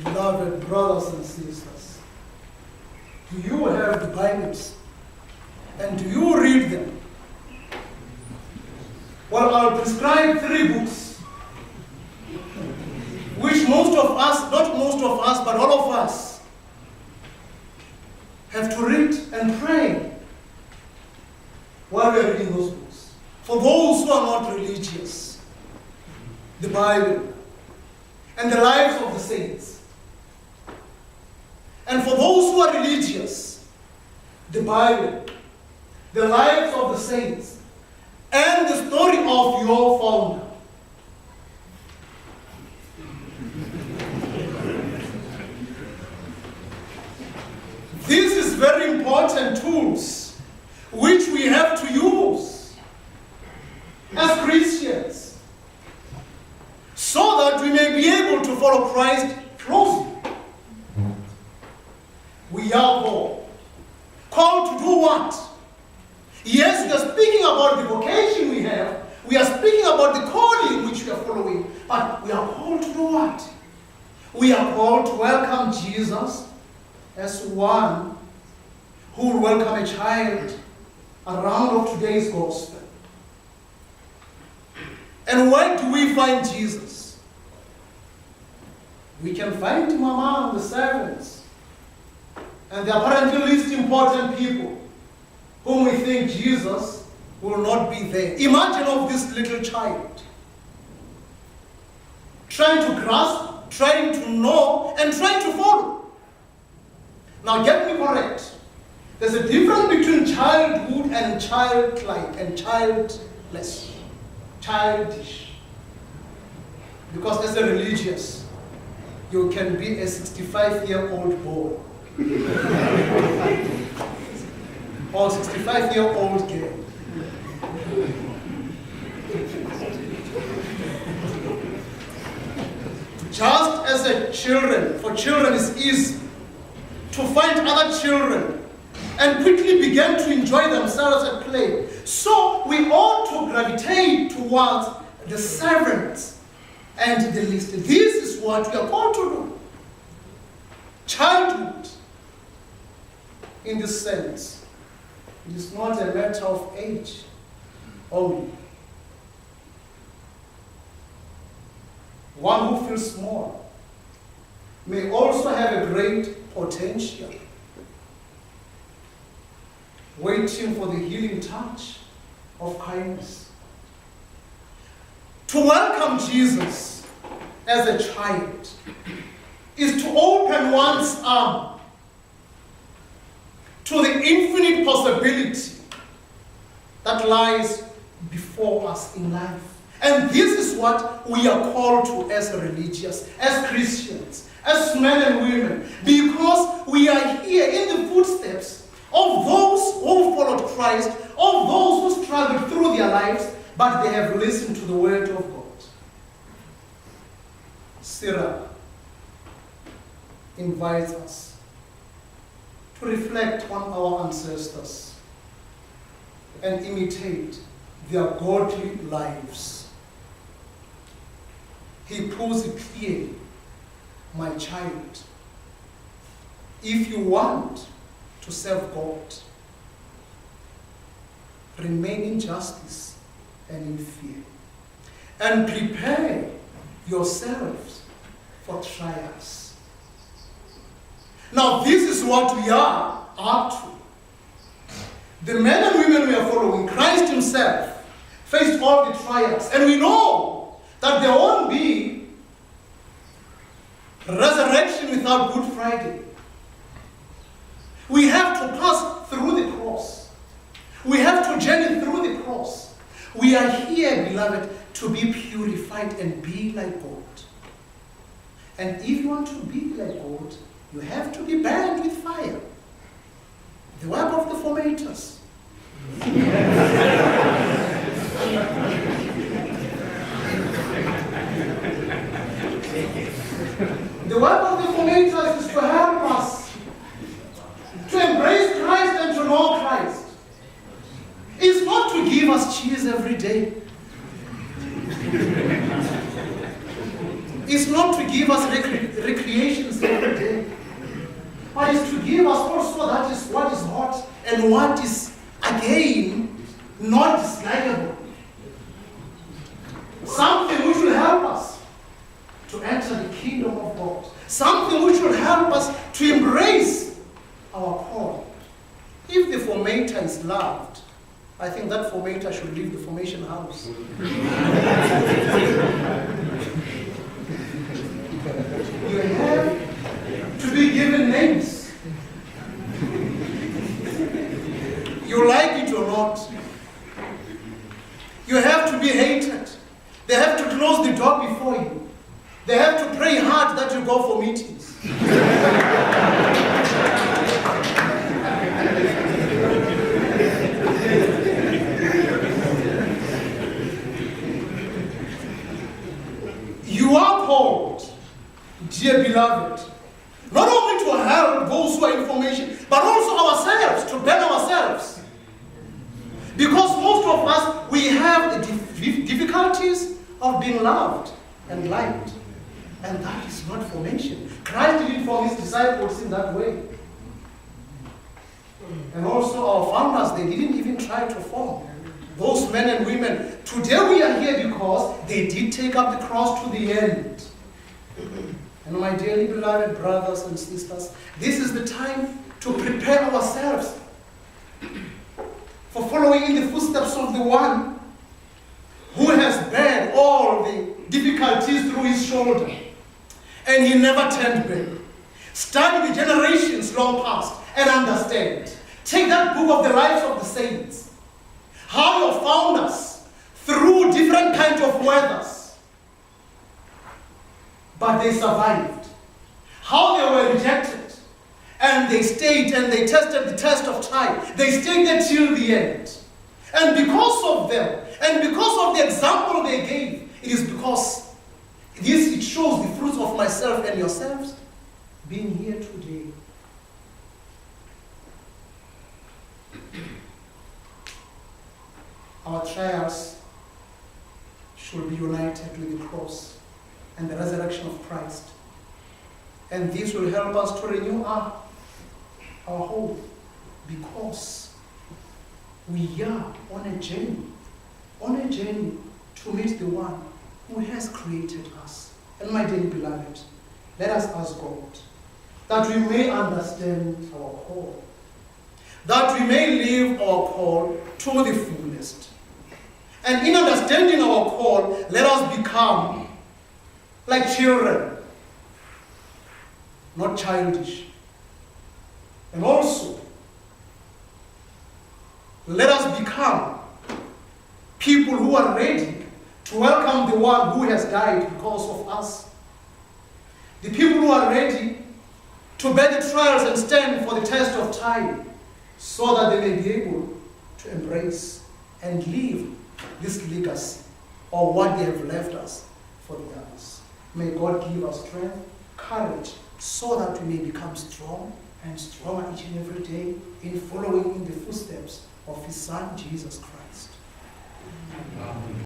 Beloved brothers and sisters, do you have the Bibles? And do you read them? Well, I'll prescribe 3 books, which most of us, not most of us, but all of us, have to read and pray while we are reading those books. For those who are not religious, the Bible and the lives of the saints. And for those who are religious, the Bible, the lives of the saints, and the story of your founder. This is very important tools which we have to use as Christians so that we may be able to follow Christ closely. We are called to do what? Yes, we are speaking about the vocation we have. We are speaking about the calling which we are following. But we are called to do what? We are called to welcome Jesus as one who will welcome a child around of today's gospel. And where do we find Jesus? We can find him among the servants and the apparently least important people whom we think Jesus will not be there. Imagine of this little child trying to grasp, trying to know, and trying to follow. Now get me correct. There's a difference between childhood and childlike and childless. Childish. Because as a religious, you can be a 65-year-old boy. Or 65-year-old girl. Just as for children it's easy to find other children and quickly begin to enjoy themselves at play. So we ought to gravitate towards the servants and the least. This is what we are called to do. Childhood, in this sense, is not a matter of age only. One who feels small may also have a great potential, waiting for the healing touch of kindness. To welcome Jesus as a child is to open one's arm to the infinite possibility that lies before us in life. And this is what we are called to as religious, as Christians, as men and women, because we are here in the footsteps of those who followed Christ, of those who struggled through their lives, but they have listened to the word of God. Sarah invites us to reflect on our ancestors and imitate their godly lives. He puts it clearly, my child, if you want to serve God, remain in justice and in fear, and prepare yourselves for trials. Now this is what we are up to. The men and women we are following, Christ himself faced all the trials, and we know that there won't be resurrection without Good Friday. We have to pass through the cross. We have to journey through the cross. We are here, beloved, to be purified and be like God. And if you want to be like God, you have to be burned with fire. The work of the formators. The work of the formators is to help us to embrace Christ and to know Christ. It's not to give us cheese every day. is not to give us recreations every day, but is to give us also that is what is hot and what is, again, not dislikable. Something which will help us to enter the kingdom of God. Something which will help us to embrace our call. If the formator is loved, I think that formator should leave the formation house. You have to be given names. You like it or not. You have to be hated. They have to close the door before you. They have to pray hard that you go for meetings. You are called, dear beloved, not only to help those who are in formation, but also ourselves, to better ourselves. Because most of us, we have the difficulties of being loved and liked. And that is not formation. Christ didn't form his disciples in that way. And also our founders, they didn't even try to form those men and women. Today we are here because they did take up the cross to the end. And my dearly beloved brothers and sisters, this is the time to prepare ourselves for following in the footsteps of the one who has borne all the difficulties through his shoulder. And he never turned back. Study the generations long past and understand. Take that book of the lives of the saints. How your founders, through different kinds of weathers, but they survived. How they were rejected. And they stayed and they tested the test of time. They stayed there till the end. And because of them, and because of the example they gave, it is because it shows the fruits of myself and yourselves being here today. Our trials should be united with the cross and the resurrection of Christ. And this will help us to renew our hope, because we are on a journey to meet the one who has created us. And my dear beloved, let us ask God that we may understand our call, that we may live our call to the fullest. And in understanding our call, let us become like children, not childish. And also, let us become people who are ready to welcome the one who has died because of us. The people who are ready to bear the trials and stand for the test of time, so that they may be able to embrace and leave this legacy, or what they have left us, for the others. May God give us strength, courage, so that we may become strong and stronger each and every day in following in the footsteps of his Son, Jesus Christ. Amen.